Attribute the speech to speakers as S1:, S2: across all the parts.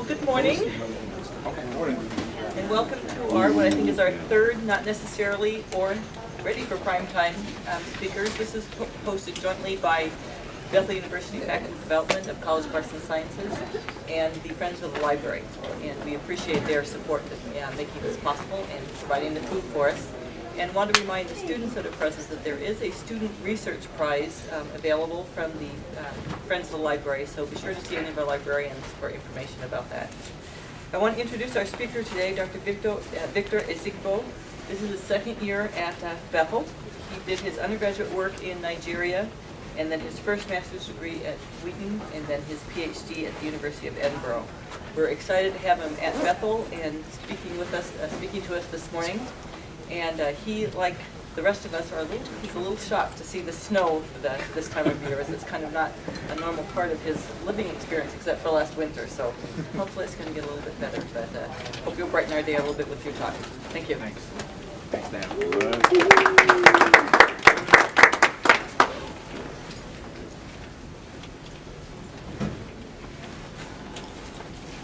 S1: Good morning, and welcome to what I think is our third, not necessarily or ready for primetime speakers. This is hosted jointly by Bethel University Faculty of Development of College of Arts and Sciences and the Friends of the Library. And we appreciate their support in making this possible and providing the food for us. And want to remind the students that are present that there is a student research prize available from the Friends of the Library, so be sure to see any of our librarians for information about that. I want to introduce our speaker today, Dr. Victor Ezigbo. This is his second year at Bethel. He did his undergraduate work in Nigeria, and then his first master's degree at Wheaton, and then his PhD at the University of Edinburgh. We're excited to have him at Bethel and speaking to us this morning. And he, like the rest of us, he's a little shocked to see the snow this time of year, as it's kind of not a normal part of his living experience except for last winter. So hopefully it's going to get a little bit better. But hope you'll brighten our day a little bit with your talk. Thank you.
S2: Thanks. Thanks, Dan.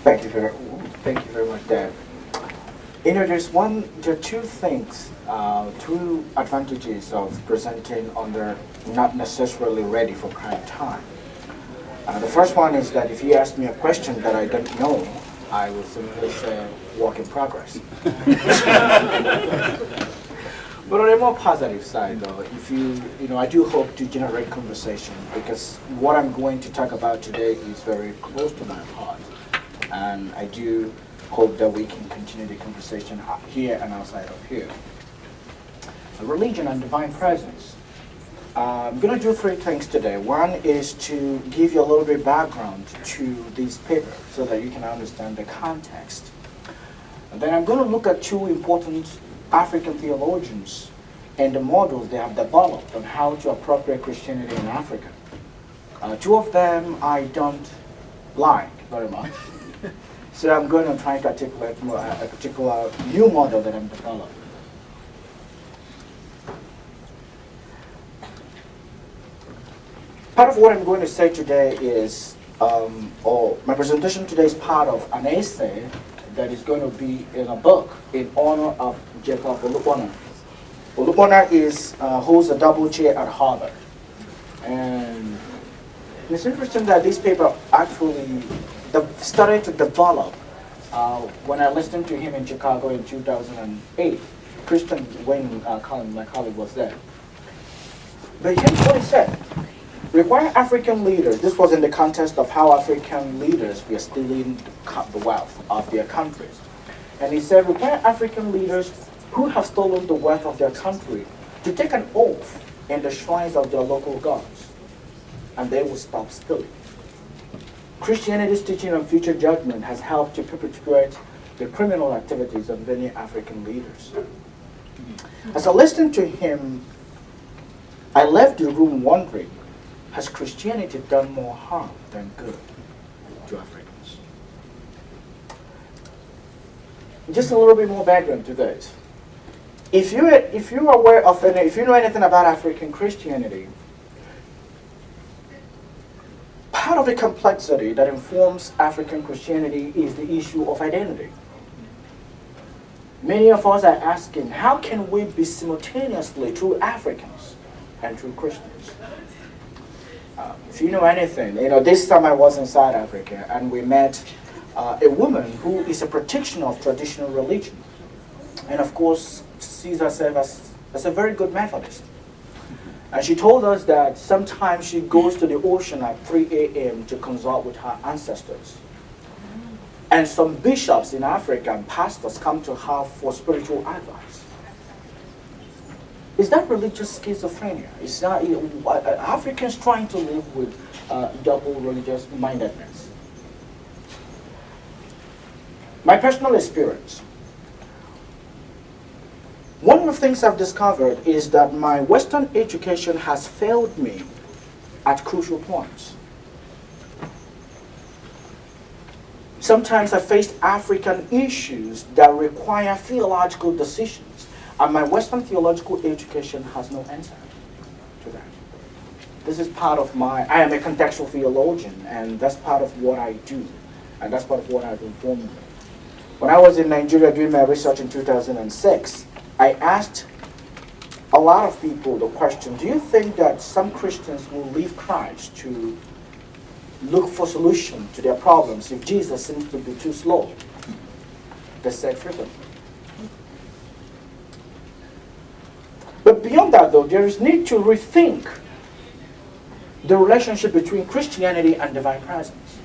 S3: Thank you very much, Dan. There are two things, two advantages of presenting under not necessarily ready for prime time. The first one is that if you ask me a question that I don't know, I will simply say work in progress. But on a more positive side, though, I do hope to generate conversation, because what I'm going to talk about today is very close to my heart, and I do hope that we can continue the conversation here and outside of here. Religion and divine presence. I'm going to do three things today. One is to give you a little bit of background to this paper so that you can understand the context. And then I'm going to look at two important African theologians and the models they have developed on how to appropriate Christianity in Africa. Two of them I don't like very much. So I'm going to try to articulate a particular new model that I'm developing. Part of what I'm going to say today is, my presentation today is part of an essay that is going to be in a book in honor of Jacob Olupona. Olupona holds a double chair at Harvard. And it's interesting that this paper actually started to develop when I listened to him in Chicago in 2008. Christian Wayne, my colleague, was there. But here's what he said. Require African leaders, this was in the context of how African leaders were stealing the wealth of their countries. And he said, require African leaders who have stolen the wealth of their country to take an oath in the shrines of their local gods, and they will stop stealing. Christianity's teaching on future judgment has helped to perpetuate the criminal activities of many African leaders. As I listened to him, I left the room wondering, has Christianity done more harm than good to Africans? Just a little bit more background to this. If you know anything about African Christianity, part of the complexity that informs African Christianity is the issue of identity. Many of us are asking, how can we be simultaneously true Africans and true Christians? If you know anything, this time I was in South Africa and we met a woman who is a practitioner of traditional religion, and of course sees herself as a very good Methodist. And she told us that sometimes she goes to the ocean at 3 a.m. to consult with her ancestors. And some bishops in Africa and pastors come to her for spiritual advice. Is that religious schizophrenia? Is that Africans trying to live with double religious mindedness? My personal experience. One of the things I've discovered is that my Western education has failed me at crucial points. Sometimes I faced African issues that require theological decisions, and my Western theological education has no answer to that. This is part of I am a contextual theologian, and that's part of what I do. And that's part of what I've informed me. When I was in Nigeria doing my research in 2006, I asked a lot of people the question, do you think that some Christians will leave Christ to look for solution to their problems if Jesus seems to be too slow? They said frequently. But beyond that, though, there is need to rethink the relationship between Christianity and divine presence.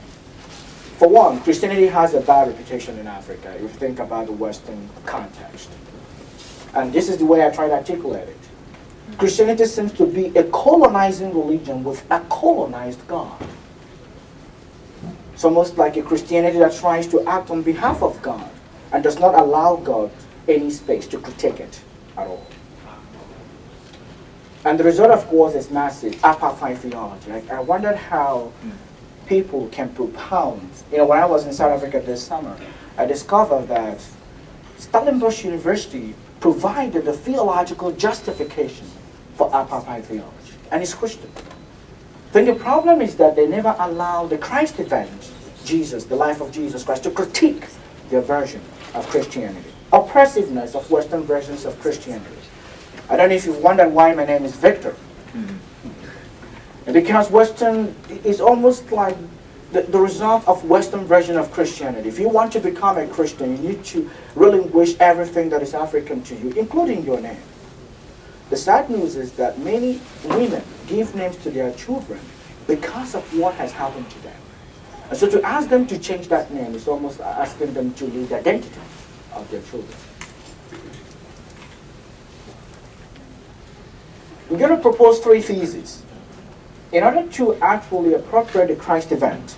S3: For one, Christianity has a bad reputation in Africa if you think about the Western context. And this is the way I try to articulate it. Christianity seems to be a colonizing religion with a colonized God. It's almost like a Christianity that tries to act on behalf of God and does not allow God any space to critique it at all. And the result, of course, is massive apartheid theology. I wondered how people can propound. When I was in South Africa this summer, I discovered that Stellenbosch University provided a theological justification for apartheid theology, and it's Christian. Then the problem is that they never allow the Christ event, Jesus, the life of Jesus Christ, to critique their version of Christianity. Oppressiveness of Western versions of Christianity. I don't know if you've wondered why my name is Victor. Because Western is almost like the result of Western version of Christianity. If you want to become a Christian, you need to relinquish everything that is African to you, including your name. The sad news is that many women give names to their children because of what has happened to them. And so to ask them to change that name is almost asking them to lose the identity of their children. We're going to propose 3 theses. In order to actually appropriate the Christ event,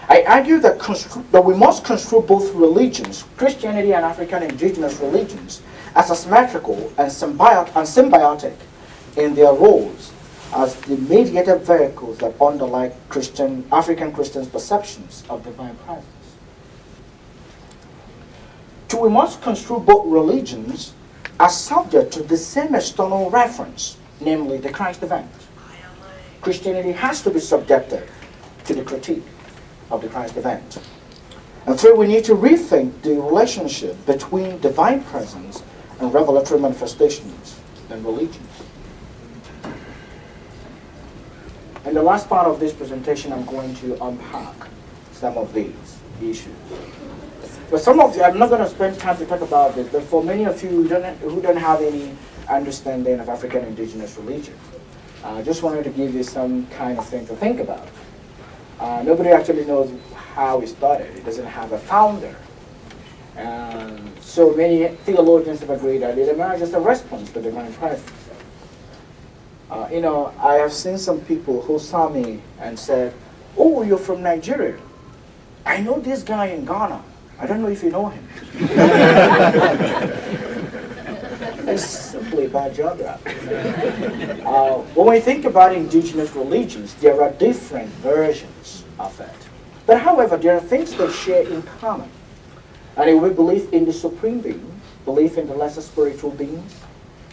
S3: I argue that we must construe both religions, Christianity and African indigenous religions, as asymmetrical and symbiotic in their roles as the mediated vehicles that underlie African Christians' perceptions of divine presence. 2, we must construe both religions as subject to the same external reference, namely the Christ event. Christianity has to be subjected to the critique of the Christ event. And 3, we need to rethink the relationship between divine presence and revelatory manifestations and religions. In the last part of this presentation, I'm going to unpack some of these issues. For some of you, I'm not going to spend time to talk about this, but for many of you who don't have any understanding of African indigenous religion, I just wanted to give you some kind of thing to think about. Nobody actually knows how it started. It doesn't have a founder. And so many theologians have agreed that it emerged as a response to divine presence. I have seen some people who saw me and said, "Oh, you're from Nigeria. I know this guy in Ghana. I don't know if you know him." It's simply bad geography. When we think about indigenous religions, there are different versions of it. But however, there are things they share in common. And we believe in the supreme being, belief in the lesser spiritual beings,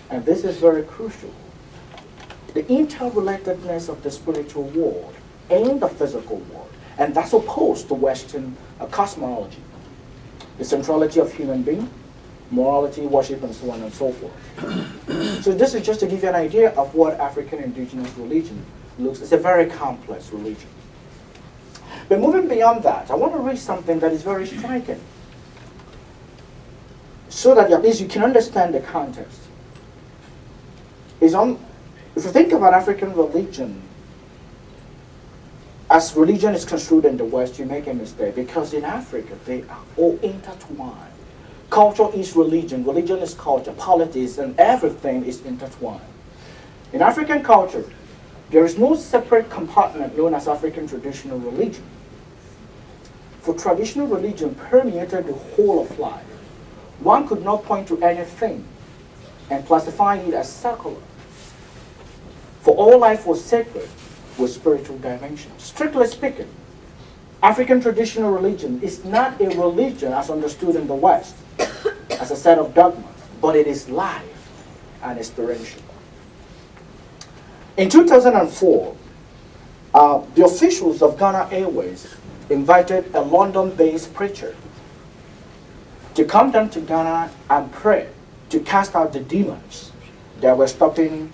S3: and this is very crucial. The interrelatedness of the spiritual world and the physical world, and that's opposed to Western cosmology. The centrality of human being, morality, worship, and so on and so forth. So this is just to give you an idea of what African indigenous religion looks like. It's a very complex religion. But moving beyond that, I want to read something that is very striking, so that at least you can understand the context. If you think about African religion, as religion is construed in the West, you make a mistake, because in Africa, they are all intertwined. Culture is religion, religion is culture, politics, and everything is intertwined. In African culture, there is no separate compartment known as African traditional religion. For traditional religion permeated the whole of life. One could not point to anything and classify it as secular. For all life was sacred with spiritual dimensions. Strictly speaking, African traditional religion is not a religion as understood in the West, as a set of dogmas, but it is life and experiential. In 2004, the officials of Ghana Airways invited a London-based preacher to come down to Ghana and pray to cast out the demons that were stopping,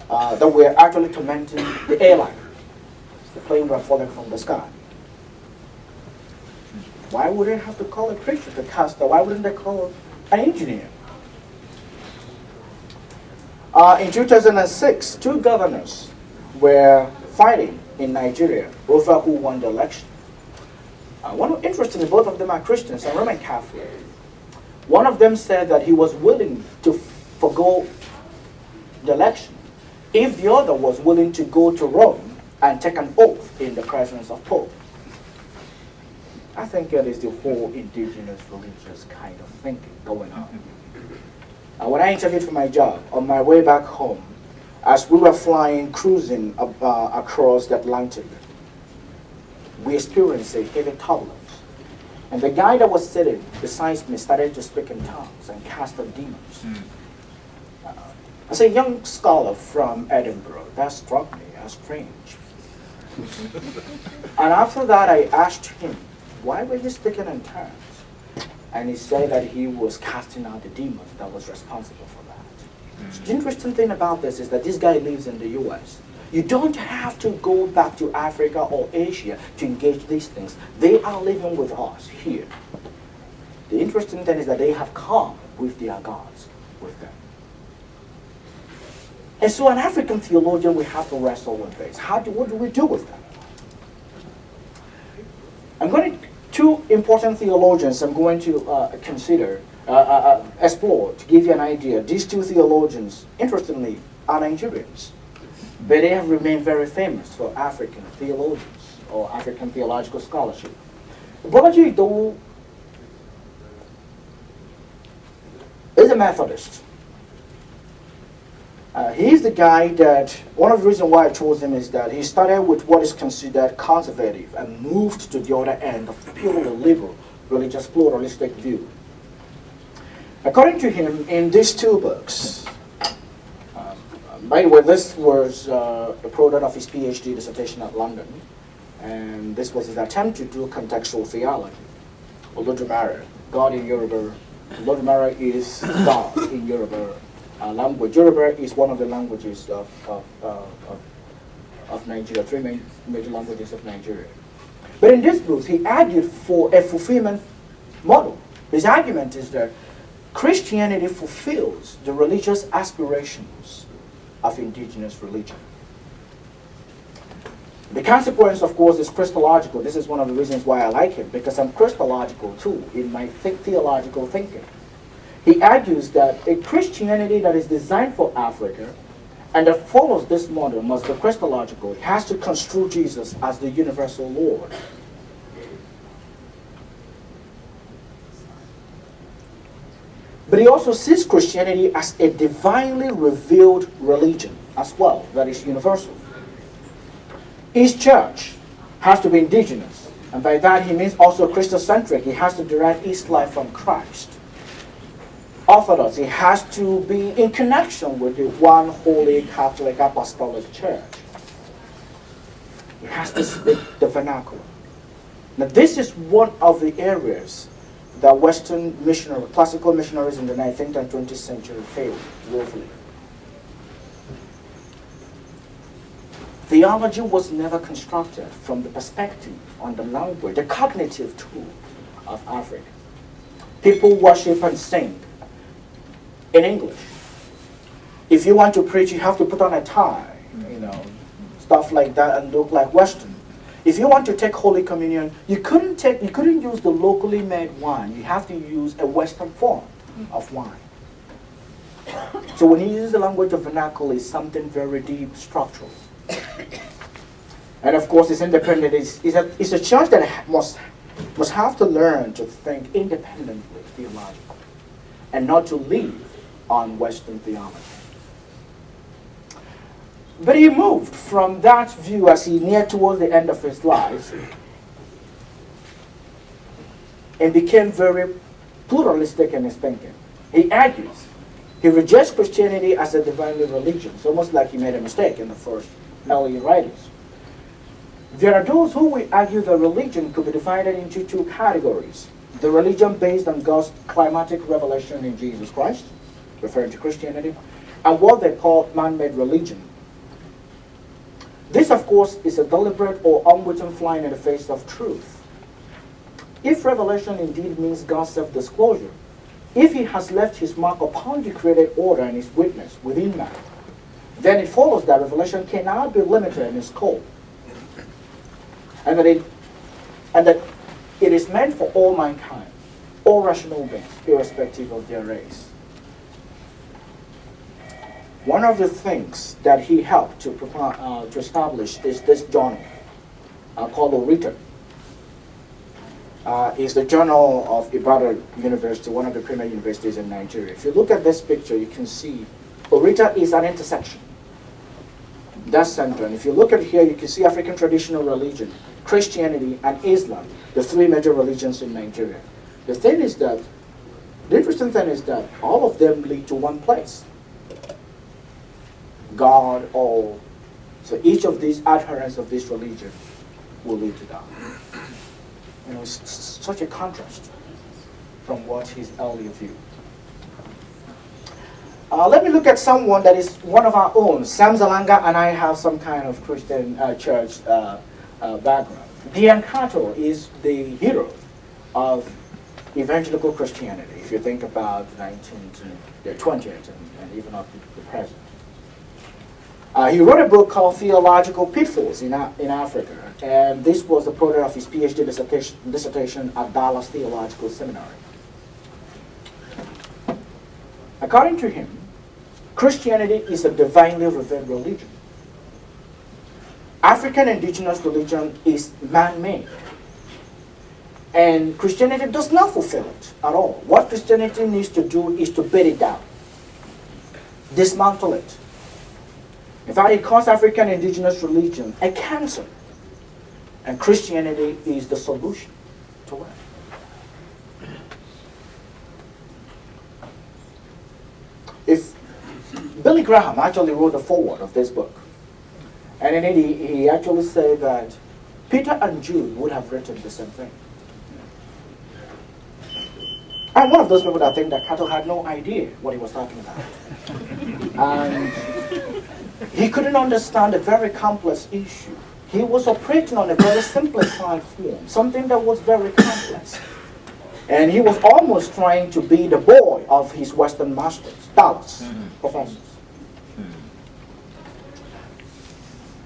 S3: that were actually tormenting the airline. The plane were falling from the sky. Why would they have to call a preacher to cast out? Why wouldn't they call an engineer? In 2006, two governors were fighting in Nigeria over who won the election. Interestingly, both of them are Christians and Roman Catholic. One of them said that he was willing to forgo the election if the other was willing to go to Rome and take an oath in the presence of Pope. I think it is the whole indigenous religious kind of thinking going on. When I interviewed for my job, on my way back home, as we were cruising across the Atlantic, we experienced a heavy turbulence. And the guy that was sitting beside me started to speak in tongues and cast out demons. As a young scholar from Edinburgh, that struck me as strange. And after that, I asked him, why were you speaking in tongues? And he said that he was casting out the demons that was responsible for that. The interesting thing about this is that this guy lives in the US. You don't have to go back to Africa or Asia to engage these things. They are living with us here. The interesting thing is that they have come with their gods with them. And so an African theologian, we have to wrestle with this. What do we do with that? Two important theologians I'm going to explore, to give you an idea. These two theologians, interestingly, are Nigerians, but they have remained very famous for African theologians or African theological scholarship. Brother Jido is a Methodist. He's the guy that, one of the reasons why I chose him is that he started with what is considered conservative and moved to the other end of the purely liberal, religious pluralistic view. According to him, in these two books, by the way, this was a product of his PhD dissertation at London, and this was his attempt to do contextual theology. Olodumare, God in Yoruba. Olodumare is God in Yoruba language. Yoruba is one of the languages of Nigeria, three major languages of Nigeria. But in this book, he argued for a fulfillment model. His argument is that Christianity fulfills the religious aspirations of indigenous religion. The consequence, of course, is Christological. This is one of the reasons why I like him, because I'm Christological too in my theological thinking. He argues that a Christianity that is designed for Africa and that follows this model must be Christological. It has to construe Jesus as the universal Lord. But he also sees Christianity as a divinely revealed religion as well, that is universal. Each church has to be indigenous, and by that he means also Christocentric. He has to derive its life from Christ. Orthodox, it has to be in connection with the one holy Catholic Apostolic Church. It has to speak the vernacular. Now this is one of the areas that Western classical missionaries in the 19th and 20th century failed woefully. Theology was never constructed from the perspective on the language, the cognitive tool of Africa. People worship and sing in English. If you want to preach, you have to put on a tie, stuff like that, and look like Western. If you want to take Holy Communion, you couldn't use the locally made wine. You have to use a Western form of wine. So when he uses the language of vernacular, it's something very deep, structural. And of course, it's independent. It's a church that must have to learn to think independently, theologically, and not to live on Western theology. But he moved from that view as he neared towards the end of his life and became very pluralistic in his thinking. He argues, he rejects Christianity as a divinely religion. It's almost like he made a mistake in the first early writings. There are those who will argue that religion could be divided into two categories. The religion based on God's climatic revelation in Jesus Christ, referring to Christianity, and what they call man-made religion. This, of course, is a deliberate or unwitting flying in the face of truth. If revelation indeed means God's self-disclosure, if he has left his mark upon the created order and his witness within man, then it follows that revelation cannot be limited in scope, and that it is meant for all mankind, all rational beings, irrespective of their race. One of the things that he helped to establish is this journal called Orita. It's the journal of Ibadan University, one of the premier universities in Nigeria. If you look at this picture, you can see Orita is an intersection. That's center. And if you look at here, you can see African traditional religion, Christianity, and Islam, the three major religions in Nigeria. The interesting thing is that all of them lead to one place. God, all. So each of these adherents of this religion will lead to God. You know, it's such a contrast from what his earlier view. Let me look at someone that is one of our own. Sam Zalanga and I have some kind of Christian church background. Biancato is the hero of evangelical Christianity, if you think about the 19th and the 20th and even up to the present. He wrote a book called Theological Pitfalls in Africa, and this was the product of his PhD dissertation at Dallas Theological Seminary. According to him, Christianity is a divinely revealed religion. African indigenous religion is man-made, and Christianity does not fulfill it at all. What Christianity needs to do is to beat it down, dismantle it. In fact, it calls African indigenous religion a cancer, and Christianity is the solution to it. If Billy Graham actually wrote the foreword of this book, and in it he actually said that Peter and Jude would have written the same thing. I'm one of those people that think that Cato had no idea what he was talking about. And he couldn't understand a very complex issue. He was operating on a very simplified form, something that was very complex. And he was almost trying to be the boy of his Western masters, scholars, professors.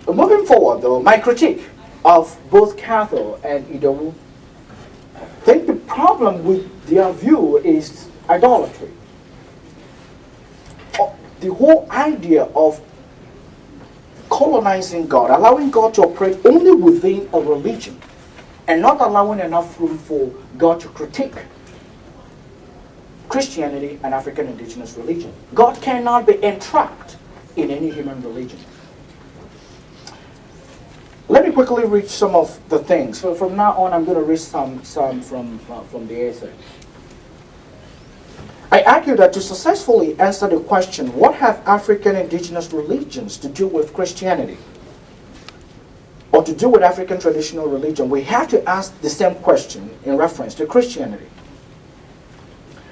S3: Moving forward, though, my critique of both Cato and Idowu, I think the problem with their view is idolatry. The whole idea of colonizing God, allowing God to operate only within a religion, and not allowing enough room for God to critique Christianity and African indigenous religion. God cannot be entrapped in any human religion. Let me quickly read some of the things. So from now on, I'm going to read some from the essay. I argue that to successfully answer the question, what have African indigenous religions to do with Christianity, or to do with African traditional religion, we have to ask the same question in reference to Christianity.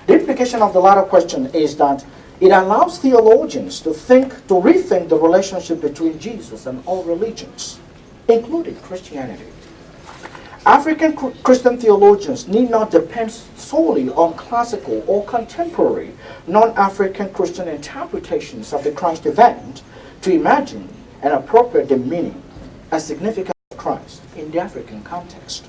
S3: The implication of the latter question is that it allows theologians to rethink the relationship between Jesus and all religions, including Christianity. African Christian theologians need not depend solely on classical or contemporary non-African Christian interpretations of the Christ event to imagine and appropriate the meaning and significance of Christ in the African context.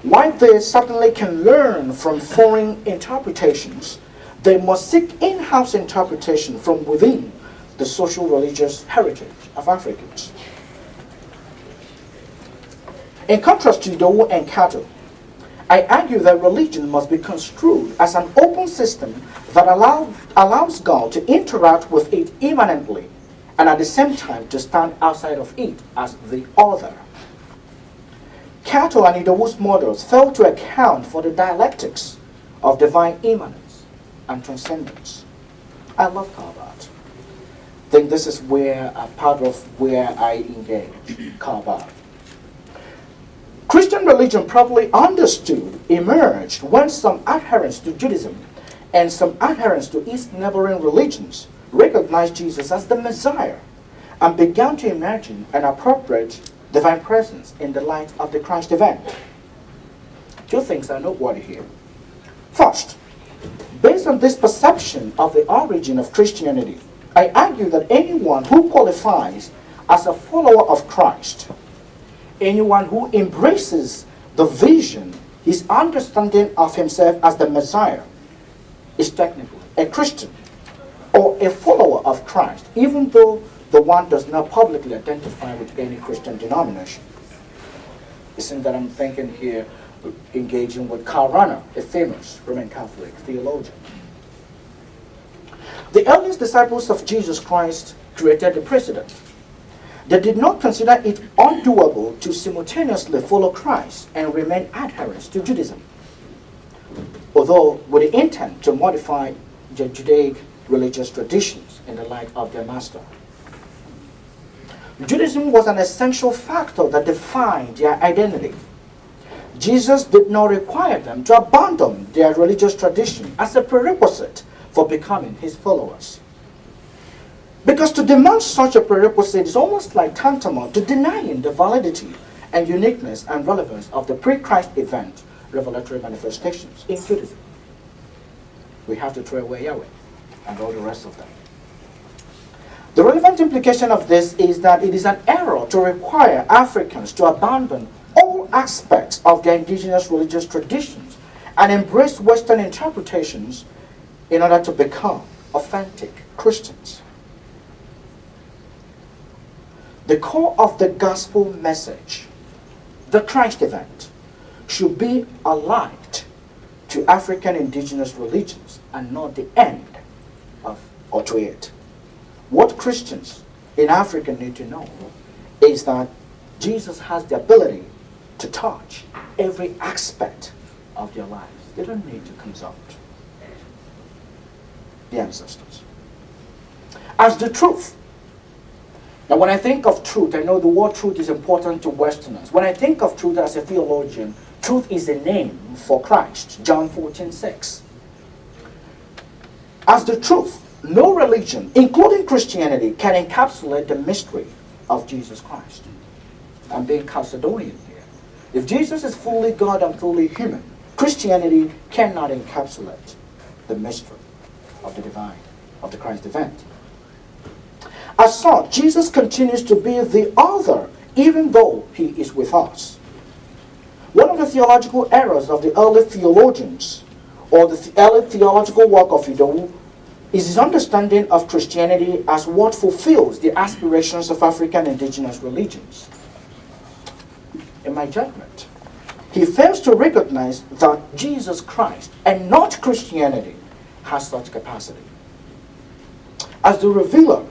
S3: While they certainly can learn from foreign interpretations, they must seek in-house interpretation from within the social religious heritage of Africans. In contrast to Idowu and Cato, I argue that religion must be construed as an open system that allows God to interact with it immanently and at the same time to stand outside of it as the other. Cato and Idowu's models fail to account for the dialectics of divine immanence and transcendence. I love Karbat. I think this is where part of where I engage Karbat. Christian religion, properly understood, emerged when some adherents to Judaism and some adherents to its neighboring religions recognized Jesus as the Messiah and began to imagine an appropriate divine presence in the light of the Christ event. Two things are noteworthy here. First, based on this perception of the origin of Christianity, I argue that anyone who qualifies as a follower of Christ, anyone who embraces the vision, his understanding of himself as the Messiah, is technically a Christian or a follower of Christ, even though the one does not publicly identify with any Christian denomination. Isn't that I'm thinking here, engaging with Karl Rahner, a famous Roman Catholic theologian. The earliest disciples of Jesus Christ created the precedent. They did not consider it undoable to simultaneously follow Christ and remain adherents to Judaism, although with the intent to modify the Judaic religious traditions in the light of their master. Judaism was an essential factor that defined their identity. Jesus did not require them to abandon their religious tradition as a prerequisite for becoming his followers. Because to demand such a prerequisite is almost like tantamount to denying the validity and uniqueness and relevance of the pre-Christ event revelatory manifestations in Judaism. We have to throw away Yahweh and all the rest of them. The relevant implication of this is that it is an error to require Africans to abandon all aspects of their indigenous religious traditions and embrace Western interpretations in order to become authentic Christians. The core of the gospel message, the Christ event, should be allied to African indigenous religions and not the end of or to it. What Christians in Africa need to know is that Jesus has the ability to touch every aspect of their lives. They don't need to consult the ancestors. As the truth. Now when I think of truth, I know the word truth is important to Westerners. When I think of truth as a theologian, truth is a name for Christ. John 14:6. As the truth, no religion, including Christianity, can encapsulate the mystery of Jesus Christ. I'm being Chalcedonian here. If Jesus is fully God and fully human, Christianity cannot encapsulate the mystery of the divine, of the Christ event. As such, Jesus continues to be the author, even though he is with us. One of the theological errors of the early theologians, or the early theological work of Idowu, is his understanding of Christianity as what fulfills the aspirations of African indigenous religions. In my judgment, he fails to recognize that Jesus Christ, and not Christianity, has such capacity. As the revealer,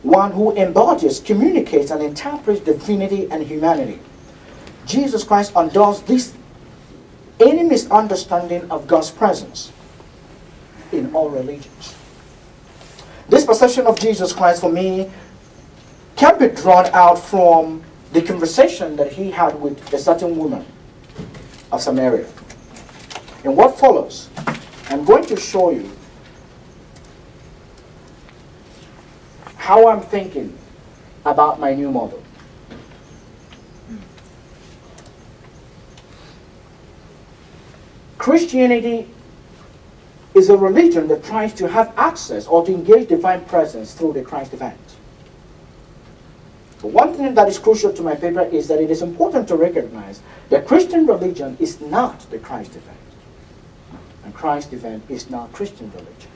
S3: one who embodies, communicates, and interprets divinity and humanity, Jesus Christ undoes this any misunderstanding of God's presence in all religions. This perception of Jesus Christ, for me, can be drawn out from the conversation that he had with a certain woman of Samaria. In what follows, I'm going to show you how I'm thinking about my new model. Christianity is a religion that tries to have access or to engage divine presence through the Christ event. But one thing that is crucial to my paper is that it is important to recognize that Christian religion is not the Christ event. And Christ event is not Christian religion.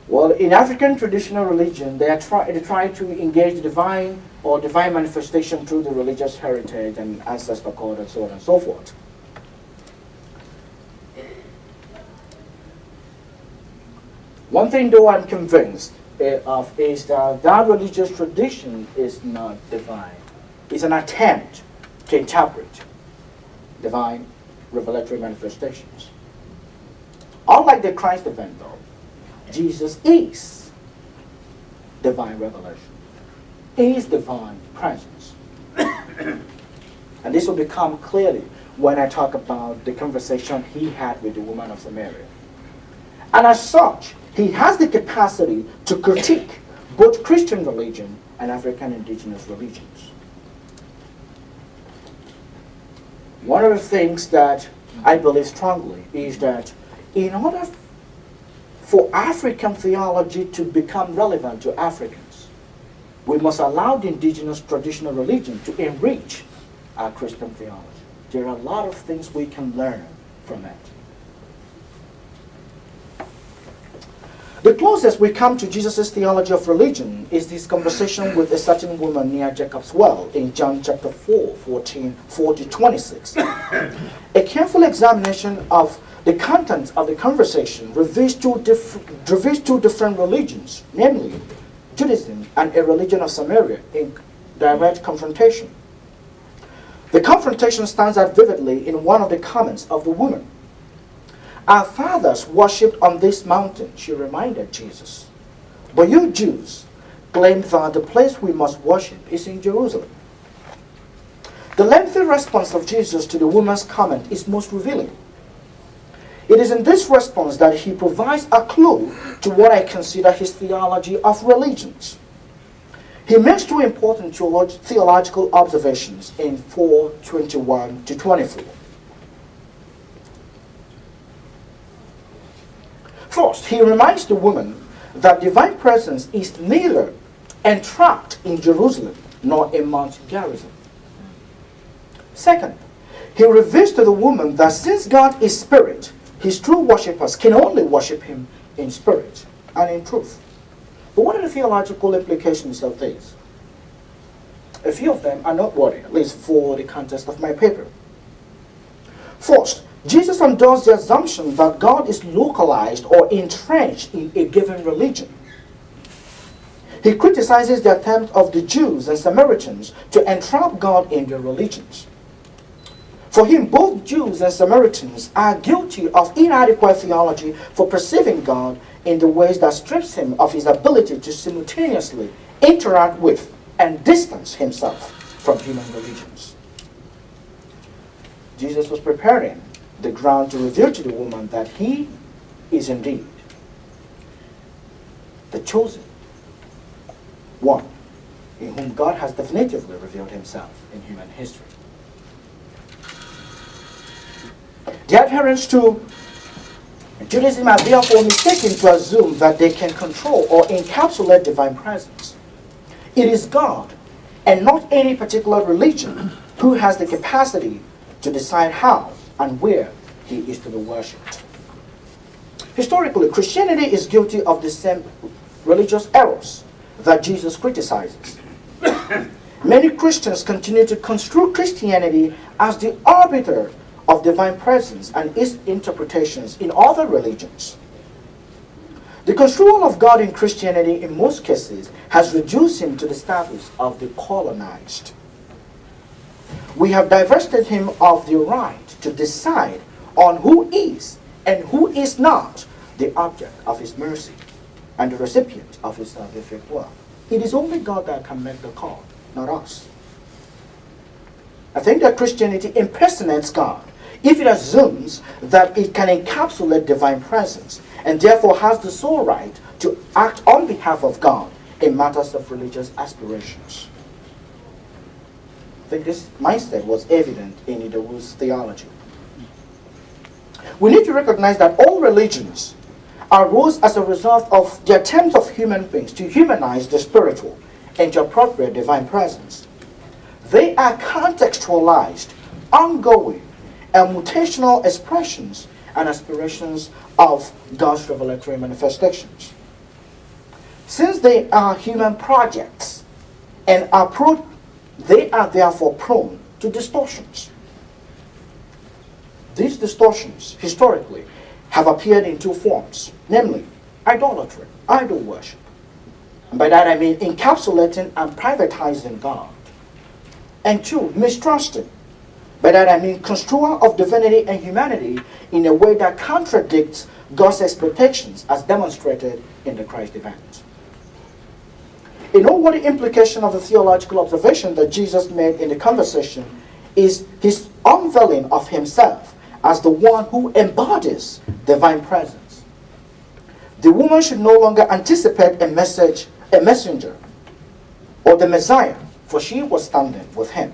S3: Well, in African traditional religion, they try to engage the divine or divine manifestation through the religious heritage and ancestor code and so on and so forth. One thing though I'm convinced of is that that religious tradition is not divine. It's an attempt to interpret divine revelatory manifestations. Unlike the Christ event though, Jesus is divine revelation. is divine presence. And this will become clearly when I talk about the conversation he had with the woman of Samaria. And as such, he has the capacity to critique both Christian religion and African indigenous religions. One of the things that I believe strongly is that in order for African theology to become relevant to Africans, we must allow the indigenous traditional religion to enrich our Christian theology. There are a lot of things we can learn from it. The closest we come to Jesus' theology of religion is this conversation with a certain woman near Jacob's well in John chapter 4, 4-26. A careful examination of the contents of the conversation reveals two different religions, namely Judaism and a religion of Samaria, in direct confrontation. The confrontation stands out vividly in one of the comments of the woman. Our fathers worshipped on this mountain, she reminded Jesus. But you Jews claim that the place we must worship is in Jerusalem. The lengthy response of Jesus to the woman's comment is most revealing. It is in this response that he provides a clue to what I consider his theology of religions. He makes two important theological observations in 4:21-24. First, he reminds the woman that divine presence is neither entrapped in Jerusalem nor in Mount Gerizim. Second, he reveals to the woman that since God is spirit, his true worshippers can only worship him in spirit and in truth. But what are the theological implications of this? A few of them are noteworthy, at least for the context of my paper. First, Jesus endorses the assumption that God is localized or entrenched in a given religion. He criticizes the attempt of the Jews and Samaritans to entrap God in their religions. For him, both Jews and Samaritans are guilty of inadequate theology for perceiving God in the ways that strips him of his ability to simultaneously interact with and distance himself from human religions. Jesus was preparing the ground to reveal to the woman that he is indeed the chosen one in whom God has definitively revealed himself in human history. The adherents to Judaism are therefore mistaken to assume that they can control or encapsulate divine presence. It is God, and not any particular religion, who has the capacity to decide how and where he is to be worshipped. Historically, Christianity is guilty of the same religious errors that Jesus criticizes. Many Christians continue to construe Christianity as the arbiter of divine presence and its interpretations in other religions. The construal of God in Christianity in most cases has reduced him to the status of the colonized. We have divested him of the right to decide on who is and who is not the object of his mercy and the recipient of his salvific work. It is only God that can make the call, not us. I think that Christianity impersonates God if it assumes that it can encapsulate divine presence and therefore has the sole right to act on behalf of God in matters of religious aspirations. I think this mindset was evident in Idewu's theology. We need to recognize that all religions arose as a result of the attempts of human beings to humanize the spiritual and to appropriate divine presence. They are contextualized, ongoing, and mutational expressions and aspirations of God's revelatory manifestations. Since they are human projects and they are therefore prone to distortions. These distortions, historically, have appeared in two forms, namely idolatry, idol worship. And by that I mean encapsulating and privatizing God. And two, mistrusting. By that I mean construal of divinity and humanity in a way that contradicts God's expectations as demonstrated in the Christ event. a noteworthy implication of the theological observation that Jesus made in the conversation is his unveiling of himself as the one who embodies divine presence. The woman should no longer anticipate a messenger, or the Messiah, for she was standing with him.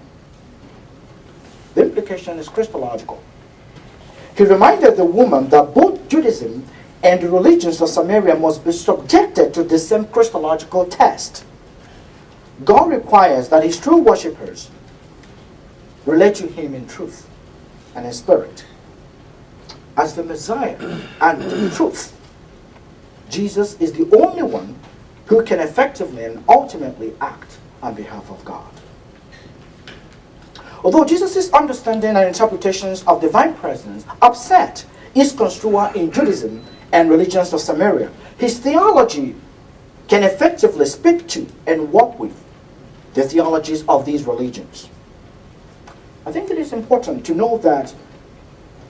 S3: The implication is Christological. He reminded the woman that both Judaism and the religions of Samaria must be subjected to the same Christological test. God requires that his true worshippers relate to him in truth and in spirit. As the Messiah and the truth, Jesus is the only one who can effectively and ultimately act on behalf of God. Although Jesus' understanding and interpretations of divine presence upset his construer in Judaism and religions of Samaria, his theology can effectively speak to and work with the theologies of these religions. I think it is important to know that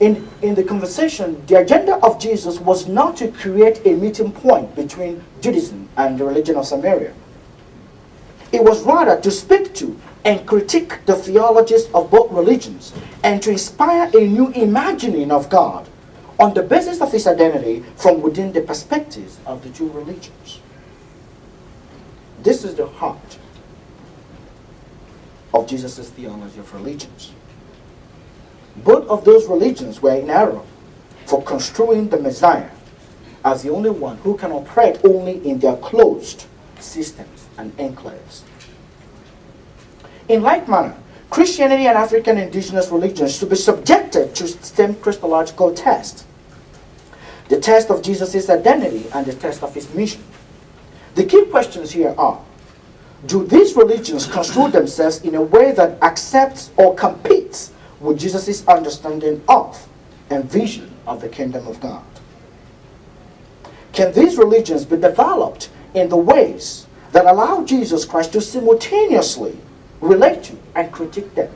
S3: in the conversation, the agenda of Jesus was not to create a meeting point between Judaism and the religion of Samaria. It was rather to speak to and critique the theologies of both religions and to inspire a new imagining of God on the basis of his identity from within the perspectives of the two religions. This is the heart of Jesus' theology of religions. Both of those religions were in error for construing the Messiah as the only one who can operate only in their closed systems and enclaves. In like manner, Christianity and African indigenous religions should be subjected to the same Christological test. The test of Jesus' identity and the test of his mission. The key questions here are, do these religions construe themselves in a way that accepts or competes with Jesus' understanding of and vision of the kingdom of God? Can these religions be developed in the ways that allow Jesus Christ to simultaneously relate to and critique them?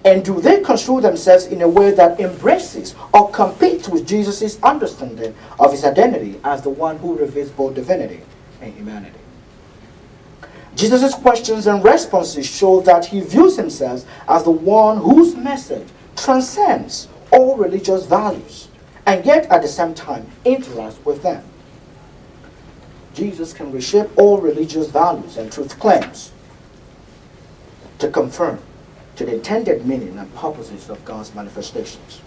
S3: And do they construe themselves in a way that embraces or competes with Jesus' understanding of his identity as the one who reveals both divinity and humanity? Jesus' questions and responses show that he views himself as the one whose message transcends all religious values and yet at the same time interacts with them. Jesus can reshape all religious values and truth claims to conform to the intended meaning and purposes of God's manifestations.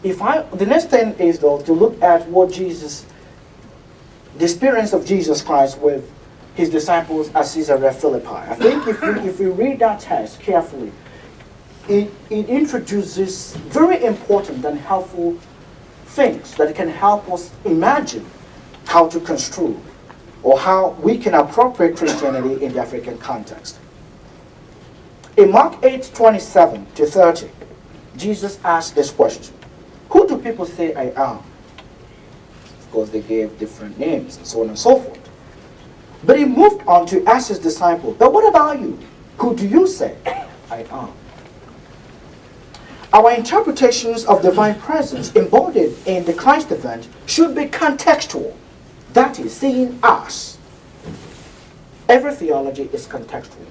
S3: The next thing is, though, to look at what the experience of Jesus Christ with his disciples at Caesarea Philippi. I think if we read that text carefully, it introduces very important and helpful things that can help us imagine how to construe or how we can appropriate Christianity in the African context. In Mark 8:27-30, Jesus asked this question: who do people say I am? Of course, they gave different names and so on and so forth. But he moved on to ask his disciples, but what about you? Who do you say I am? Our interpretations of divine presence embodied in the Christ event should be contextual. That is, seeing us. Every theology is contextual.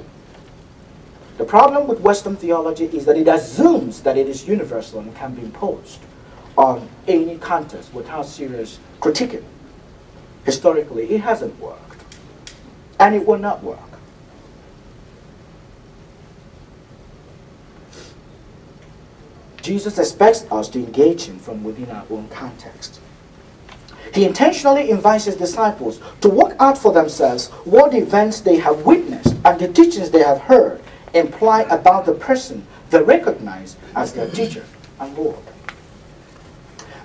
S3: The problem with Western theology is that it assumes that it is universal and can be imposed on any context without serious critiquing. Historically, it hasn't worked. And it will not work. Jesus expects us to engage him from within our own context. He intentionally invites his disciples to work out for themselves what events they have witnessed and the teachings they have heard imply about the person they recognize as their teacher and Lord.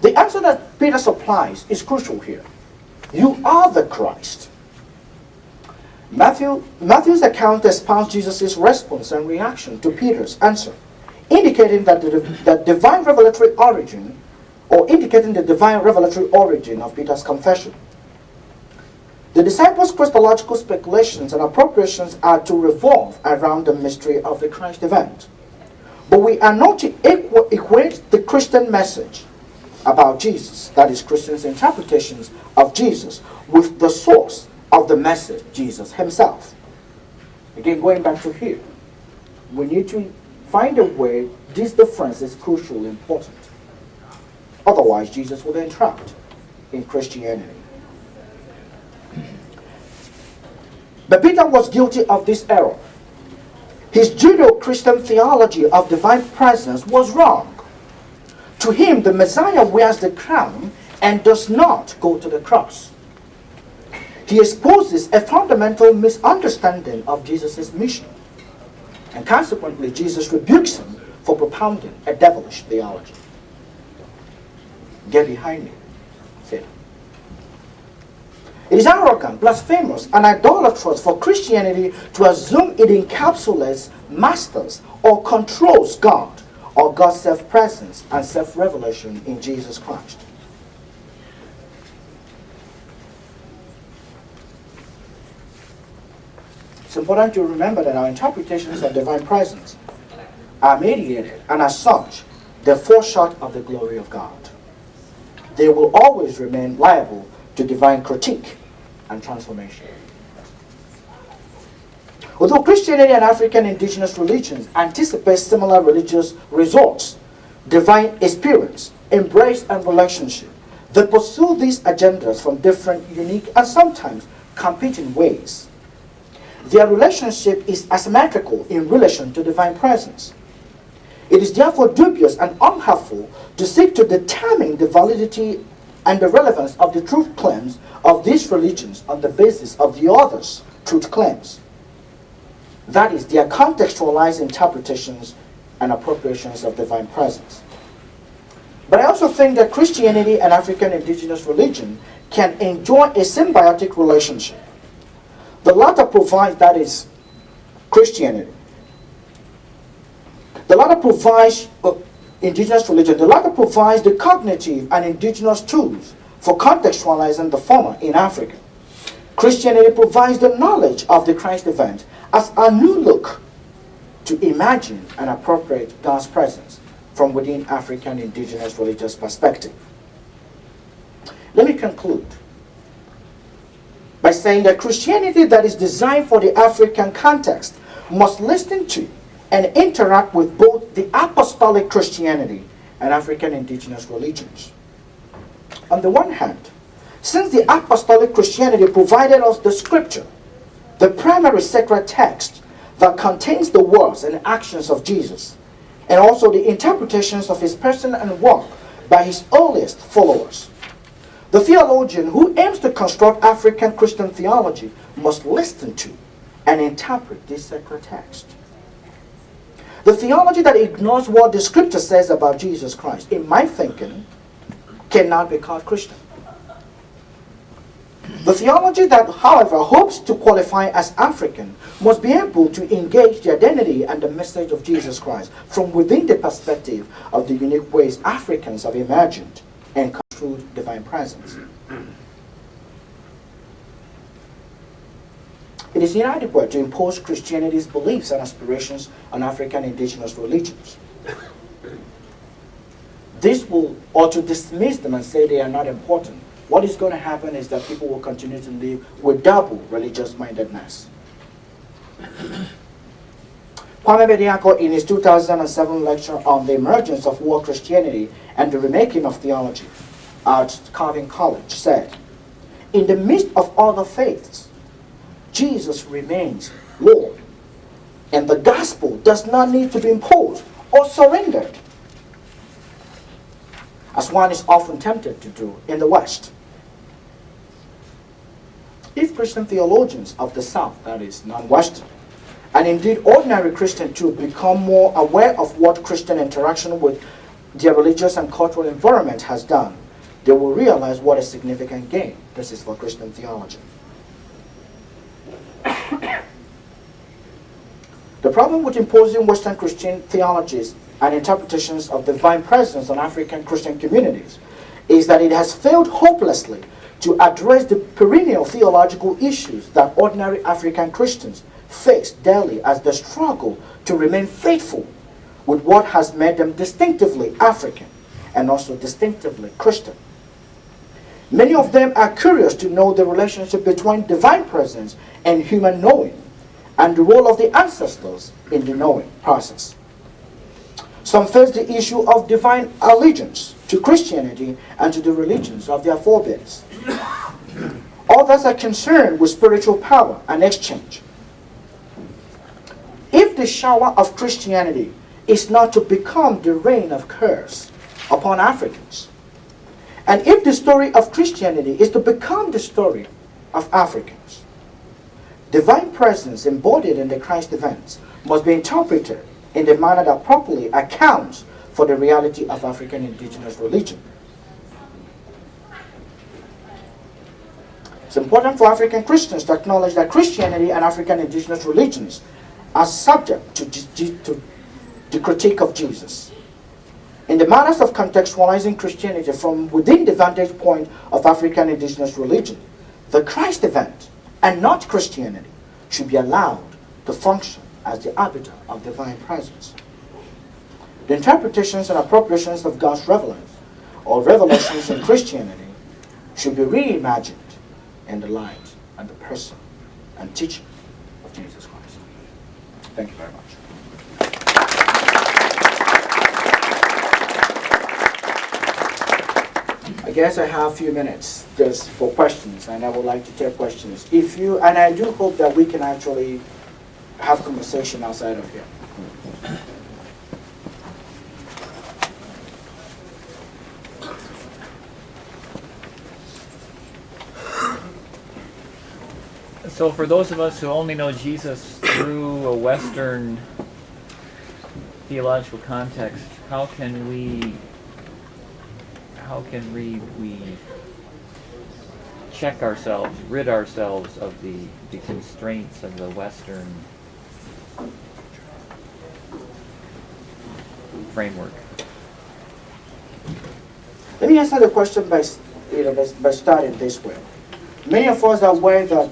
S3: The answer that Peter supplies is crucial here. You are the Christ. Matthew's account expounds Jesus' response and reaction to Peter's answer, indicating that the divine revelatory origin of Peter's confession. The disciples' Christological speculations and appropriations are to revolve around the mystery of the Christ event. But we are not to equate the Christian message about Jesus, that is, Christians' interpretations of Jesus, with the source of the message, Jesus himself. Again, going back to here, we need to find a way. This difference is crucially important. Otherwise, Jesus will be entrapped in Christianity. But Peter was guilty of this error. His Judeo-Christian theology of divine presence was wrong. To him, the Messiah wears the crown and does not go to the cross. He exposes a fundamental misunderstanding of Jesus' mission. And consequently, Jesus rebukes him for propounding a devilish theology. Get behind me, Satan. It is arrogant, blasphemous, and idolatrous for Christianity to assume it encapsulates, masters, or controls God or God's self-presence and self-revelation in Jesus Christ. It's important to remember that our interpretations of divine presence are mediated, and as such, they fall short of the glory of God. They will always remain liable to divine critique and transformation. Although Christianity and African indigenous religions anticipate similar religious results, divine experience, embrace, and relationship, they pursue these agendas from different, unique, and sometimes competing ways. Their relationship is asymmetrical in relation to divine presence. It is therefore dubious and unhelpful to seek to determine the validity and the relevance of the truth claims of these religions on the basis of the others' truth claims. That is, their contextualized interpretations and appropriations of divine presence. But I also think that Christianity and African indigenous religion can enjoy a symbiotic relationship. The latter provides, that is, Christianity. The latter provides indigenous religion. The latter provides the cognitive and indigenous tools for contextualizing the former in Africa. Christianity provides the knowledge of the Christ event as a new look to imagine and appropriate God's presence from within African indigenous religious perspective. Let me conclude by saying that Christianity that is designed for the African context must listen to and interact with both the apostolic Christianity and African indigenous religions. On the one hand, since the apostolic Christianity provided us the scripture, the primary sacred text that contains the words and actions of Jesus, and also the interpretations of his person and work by his earliest followers, the theologian who aims to construct African Christian theology must listen to and interpret this sacred text. The theology that ignores what the scripture says about Jesus Christ, in my thinking, cannot be called Christian. The theology that, however, hopes to qualify as African must be able to engage the identity and the message of Jesus Christ from within the perspective of the unique ways Africans have imagined and construed divine presence. It is inadequate to impose Christianity's beliefs and aspirations on African indigenous religions. Or to dismiss them and say they are not important. What is going to happen is that people will continue to live with double religious mindedness. Kwame Bediako, in his 2007 lecture on the emergence of world Christianity and the remaking of theology at Calvin College, said, "In the midst of other faiths, Jesus remains Lord, and the gospel does not need to be imposed or surrendered, as one is often tempted to do in the West." If Christian theologians of the South, that is, non-Western, and indeed ordinary Christians too, become more aware of what Christian interaction with their religious and cultural environment has done, they will realize what a significant gain this is for Christian theology. The problem with imposing Western Christian theologies and interpretations of divine presence on African Christian communities is that it has failed hopelessly to address the perennial theological issues that ordinary African Christians face daily as they struggle to remain faithful with what has made them distinctively African and also distinctively Christian. Many of them are curious to know the relationship between divine presence and human knowing, and the role of the ancestors in the knowing process. Some face the issue of divine allegiance to Christianity and to the religions of their forebears. Others are concerned with spiritual power and exchange. If the shower of Christianity is not to become the rain of curse upon Africans, and if the story of Christianity is to become the story of Africans, divine presence embodied in the Christ events must be interpreted in the manner that properly accounts for the reality of African indigenous religion. It's important for African Christians to acknowledge that Christianity and African indigenous religions are subject to the critique of Jesus. In the matters of contextualizing Christianity from within the vantage point of African indigenous religion, the Christ event, and not Christianity, should be allowed to function as the arbiter of divine presence. The interpretations and appropriations of God's revelings or revelations in Christianity should be reimagined in the light and the person and teaching of Jesus Christ. Thank you very much. I guess I have a few minutes just for questions, and I would like to take questions. And I do hope that we can actually have conversation outside of here.
S2: So for those of us who only know Jesus through a Western theological context, how can we check ourselves, rid ourselves of the constraints of the Western framework?
S3: Let me answer the question by starting this way. Many of us are aware that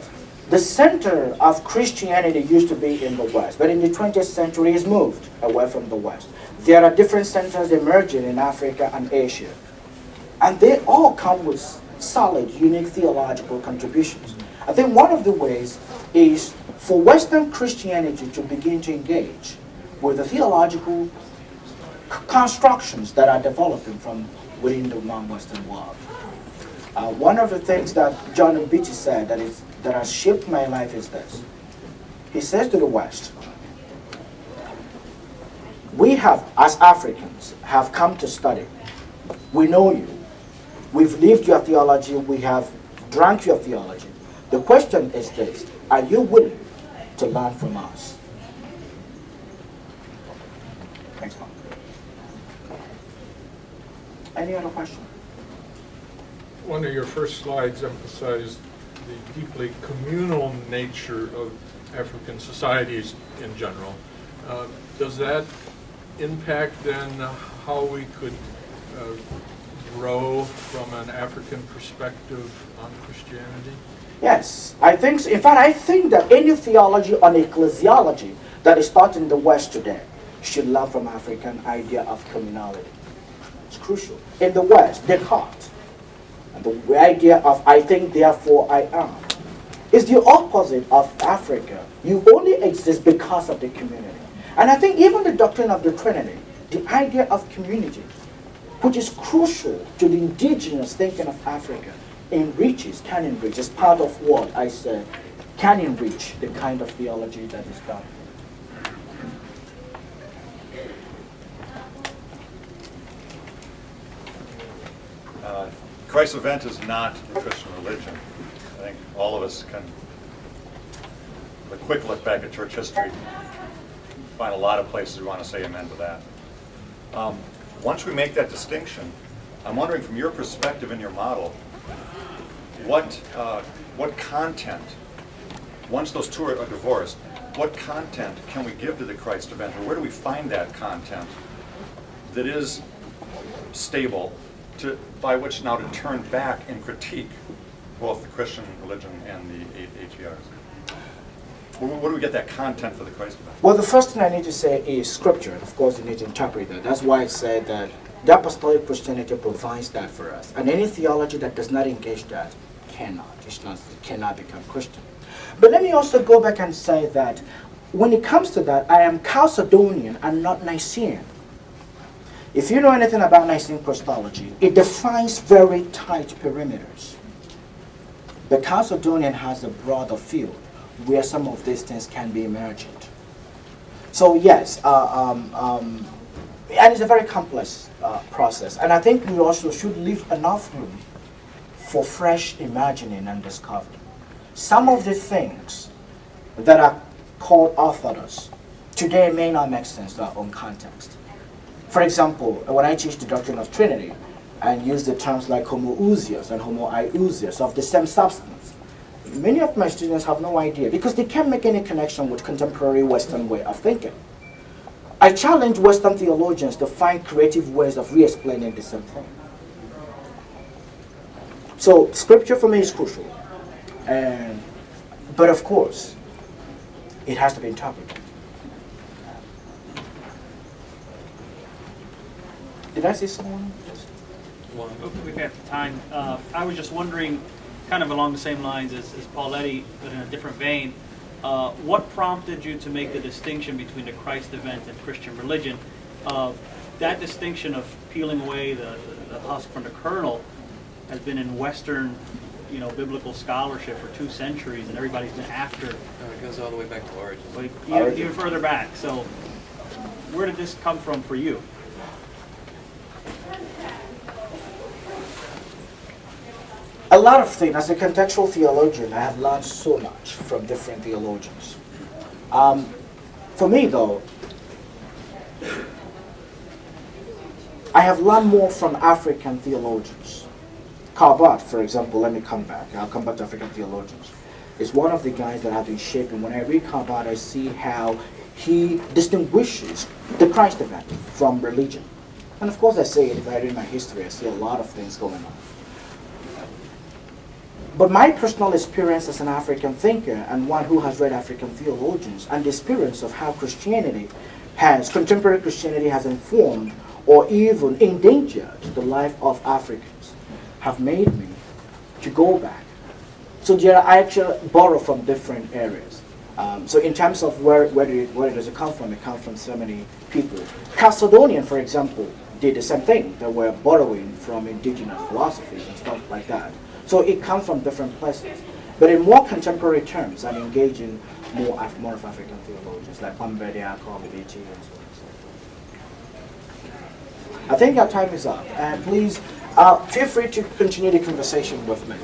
S3: the center of Christianity used to be in the West, but in the 20th century it's moved away from the West. There are different centers emerging in Africa and Asia, and they all come with solid, unique theological contributions. I think one of the ways is for Western Christianity to begin to engage with the theological constructions that are developing from within the non-Western world. One of the things that John Mbiti said that has shaped my life is this. He says to the West, we have, as Africans, have come to study. We know you. We've lived your theology. We have drank your theology. The question is this: are you willing to learn from us? Thanks, Mark. Any other question?
S4: One of your first slides emphasized the deeply communal nature of African societies in general. Does that impact then how we could grow from an African perspective on Christianity?
S3: Yes, I think that any theology on ecclesiology that is taught in the West today should learn from African idea of communality. It's crucial. In the West, Descartes, and the idea of I think, therefore I am, is the opposite of Africa. You only exist because of the community. And I think even the doctrine of the Trinity, the idea of community, which is crucial to the indigenous thinking of Africa, can enrich, as part of what I said, can enrich the kind of theology that is done.
S5: Christ's event is not the Christian religion. I think all of us can, with a quick look back at church history, find a lot of places we want to say amen to that. Once we make that distinction, I'm wondering from your perspective and your model, what content, once those two are divorced, what content can we give to the Christ event, or where do we find that content that is stable, by which now to turn back and critique both the Christian religion and the ATRs? Where do we get that content for the Christ event?
S3: Well, the first thing I need to say is Scripture. Of course, you need to interpret that. That's why I said that The apostolic Christianity provides that for us. And any theology that does not engage that cannot become Christian. But let me also go back and say that when it comes to that, I am Chalcedonian and not Nicene. If you know anything about Nicene Christology, it defines very tight perimeters. The Chalcedonian has a broader field where some of these things can be imagined. So yes, and it's a very complex process. And I think we also should leave enough room for fresh imagining and discovery. Some of the things that are called orthodox today may not make sense to our own context. For example, when I teach the doctrine of Trinity and use the terms like homoousios and homoiousios of the same substance, many of my students have no idea because they can't make any connection with contemporary Western way of thinking. I challenge Western theologians to find creative ways of re-explaining the same thing. So scripture for me is crucial, but of course, it has to be interpreted. Did I see someone?
S6: We have time. I was just wondering, kind of along the same lines as Pauletti, but in a different vein, what prompted you to make the distinction between the Christ event and Christian religion? That distinction of peeling away the husk from the kernel has been in Western, biblical scholarship for 2 centuries, and everybody's been after.
S7: It goes all the way back to origin.
S6: Even further back. So, where did this come from for you?
S3: A lot of things. As a contextual theologian, I have learned so much from different theologians. For me, though, I have learned more from African theologians. Karl Barth, for example, let me come back. I'll come back to African theologians. Is one of the guys that have been shaping. When I read Karl Barth, I see how he distinguishes the Christ event from religion. And of course, I say it, if I read my history, I see a lot of things going on. But my personal experience as an African thinker and one who has read African theologians and the experience of how contemporary Christianity has informed or even endangered the life of Africans have made me to go back. So I actually borrow from different areas. So in terms of where does it come from? It comes from so many people. Chalcedonian, for example, did the same thing. They were borrowing from indigenous philosophies and stuff like that. So it comes from different places. But in more contemporary terms, I'm engaging more of African theologians like Pambedia, Kobiti, and so on and so forth. I think our time is up. And please feel free to continue the conversation with me.